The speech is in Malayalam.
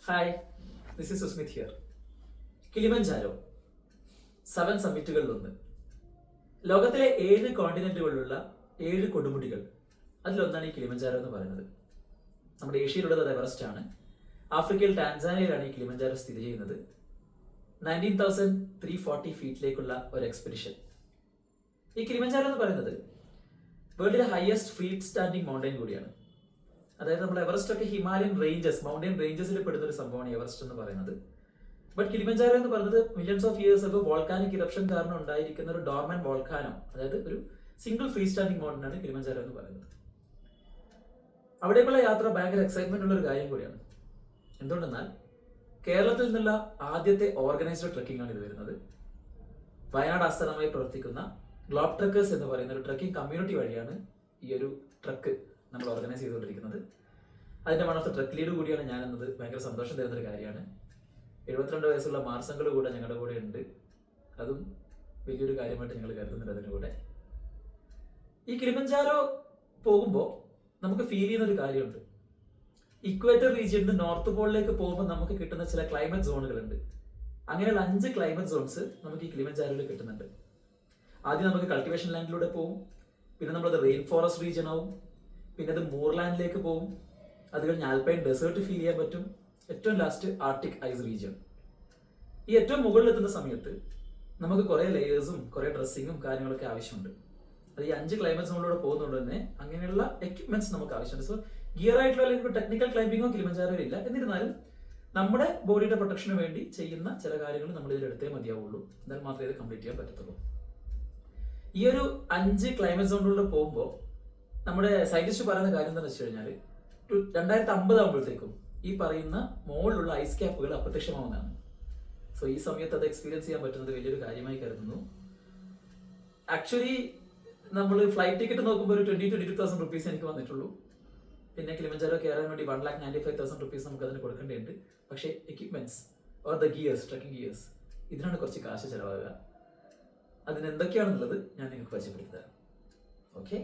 Hi, this is Susmith here. Kilimanjaro 7 സമ്മിറ്റുകളിലൊന്ന്. ലോകത്തിലെ 7 കോണ്ടിനെന്റുകളിലുള്ള 7 കൊടുമുടികൾ, അതിലൊന്നാണ് ഈ കിളിമഞ്ചാരോ എന്ന് പറയുന്നത്. നമ്മുടെ ഏഷ്യയിലുള്ളത് അത് എവറസ്റ്റ് ആണ്. ആഫ്രിക്കയിൽ ടാൻസാനിയയിലാണ് ഈ കിളിമഞ്ചാരോ സ്ഥിതി ചെയ്യുന്നത്. 19,340 ഫീറ്റിലേക്കുള്ള ഒരു എക്സ്പെഡിഷൻ. ഈ കിളിമഞ്ചാരോ എന്ന് പറയുന്നത് വേൾഡിലെ ഹയസ്റ്റ് ഫ്രീ സ്റ്റാൻഡിംഗ് മൗണ്ടൈൻ കൂടിയാണ്. അതായത് നമ്മൾ എവറസ്റ്റ് ഒക്കെ ഹിമാലയൻ റേഞ്ചസ്, മൗണ്ടൻ റേഞ്ചസിൽ പെടുന്ന ഒരു സംഭവമാണ് എവറസ്റ്റ് എന്ന് പറയുന്നത്. ബട്ട് കിളിമഞ്ചാരോ എന്ന് പറയുന്നത് മില്യൺസ് ഓഫ് ഇയേഴ്സ് ഒക്കെ വോൾക്കാനിക് ഇറപ്ഷൻ കാരണം ഉണ്ടായിരിക്കുന്ന ഒരു ഡോർമൻ വോൾക്കാനോ, അതായത് ഒരു സിംഗിൾ ഫ്രീ സ്റ്റാൻഡിംഗ് മൗണ്ടൻ ആണ് കിളിമഞ്ചാരോ എന്ന് പറയുന്നത്. അവിടേക്കുള്ള യാത്ര ഭയങ്കര എക്സൈറ്റ്മെന്റ് ഉള്ള ഒരു കാര്യം കൂടിയാണ്. എന്തുകൊണ്ടെന്നാൽ കേരളത്തിൽ നിന്നുള്ള ആദ്യത്തെ ഓർഗനൈസ്ഡ് ട്രക്കിംഗ് ആണ് ഇത് വരുന്നത്. വയനാട് ആസ്ഥാനമായി പ്രവർത്തിക്കുന്ന ഗ്ലോബ് ട്രക്കേഴ്സ് എന്ന് പറയുന്ന ഒരു ട്രക്കിംഗ് കമ്മ്യൂണിറ്റി വഴിയാണ് ഈ ഒരു ട്രക്ക് നമ്മൾ ഓർഗനൈസ് ചെയ്തുകൊണ്ടിരിക്കുന്നത്. അതിന്റെ one of the truck lead കൂടിയാണ് ഞാൻ എന്നത് ഭയങ്കര സന്തോഷം തരുന്നൊരു കാര്യമാണ്. 72 വയസ്സുള്ള മാർസങ്ങൾ കൂടെ ഞങ്ങളുടെ കൂടെ ഉണ്ട്. അതും വലിയൊരു കാര്യമായിട്ട് ഞങ്ങൾ കരുതുന്നുണ്ട്. അതിൻ്റെ കൂടെ ഈ കിളിമഞ്ചാരോ പോകുമ്പോൾ നമുക്ക് ഫീൽ ചെയ്യുന്ന ഒരു കാര്യമുണ്ട്. ഇക്വേറ്റർ റീജിയനിൽ നോർത്ത് പോളിലേക്ക് പോകുമ്പോൾ നമുക്ക് കിട്ടുന്ന ചില ക്ലൈമറ്റ് സോണുകളുണ്ട്. അങ്ങനെയുള്ള 5 ക്ലൈമറ്റ് സോൺസ് നമുക്ക് ഈ കിളിമഞ്ചാരോയിൽ കിട്ടുന്നുണ്ട്. ആദ്യം നമുക്ക് കൾട്ടിവേഷൻ ലാൻഡിലൂടെ പോകും, പിന്നെ നമ്മളത് റെയിൻ ഫോറസ്റ്റ് റീജിയൻ ആവും, പിന്നെ അത് മൂർലാൻഡിലേക്ക് പോകും, അത് കഴിഞ്ഞ് ആൽപൈൻ ഡെസേർട്ട് ഫീൽ ചെയ്യാൻ പറ്റും, ഏറ്റവും ലാസ്റ്റ് ആർട്ടിക് ഐസ് റീജിയൻ. ഈ ഏറ്റവും മുകളിലെത്തുന്ന സമയത്ത് നമുക്ക് കുറെ ലേയേഴ്സും കുറെ ഡ്രസ്സിങ്ങും കാര്യങ്ങളൊക്കെ ആവശ്യമുണ്ട്. അത് ഈ 5 ക്ലൈമറ്റ് സോണിലൂടെ പോകുന്നതുകൊണ്ട് തന്നെ അങ്ങനെയുള്ള എക്യുപ്മെന്റ്സ് നമുക്ക് ആവശ്യമുണ്ട്. സോ ഗിയർ ആയിട്ടുള്ള അല്ലെങ്കിൽ ടെക്നിക്കൽ ക്ലൈംബിങ്ങോ കിളിമഞ്ചാരോ ഇല്ല. എന്നിരുന്നാലും നമ്മുടെ ബോഡിയുടെ പ്രൊട്ടക്ഷന് വേണ്ടി ചെയ്യുന്ന ചില കാര്യങ്ങൾ നമ്മൾ ഇതിലെടുത്തേ മതിയാവുള്ളൂ. എന്നാൽ മാത്രമേ ഇത് കംപ്ലീറ്റ് ചെയ്യാൻ പറ്റത്തുള്ളൂ. ഈ ഒരു 5 ക്ലൈമറ്റ് സോണിലൂടെ പോകുമ്പോൾ നമ്മുടെ സയന്റിസ്റ്റ് പറയുന്ന കാര്യം എന്താണെന്ന് വെച്ച് കഴിഞ്ഞാൽ 2050 ആകുമ്പോഴത്തേക്കും ഈ പറയുന്ന മുകളിലുള്ള ഐസ് ക്യാപ്പുകൾ അപ്രത്യക്ഷമാവുന്നതാണ്. സോ ഈ സമയത്ത് അത് എക്സ്പീരിയൻസ് ചെയ്യാൻ പറ്റുന്നത് വലിയൊരു കാര്യമായി കരുതുന്നു. ആക്ച്വലി നമ്മൾ ഫ്ലൈറ്റ് ടിക്കറ്റ് നോക്കുമ്പോൾ ഒരു 22,000 റുപ്പീസ് എനിക്ക് വന്നിട്ടുള്ളൂ. പിന്നെ കിളിമഞ്ചാരോ കയറാൻ വേണ്ടി 1,95,000 റുപ്പീസ് നമുക്ക് അതിന് കൊടുക്കേണ്ടതുണ്ട്. പക്ഷേ equipments or the gears, trekking gears, ഇതിനാണ് കുറച്ച് കാശ് ചിലവാകുക. അതിന് എന്തൊക്കെയാണെന്നുള്ളത് ഞാൻ നിങ്ങൾക്ക് പരിചയപ്പെടുത്തി തരാം. ഓക്കെ.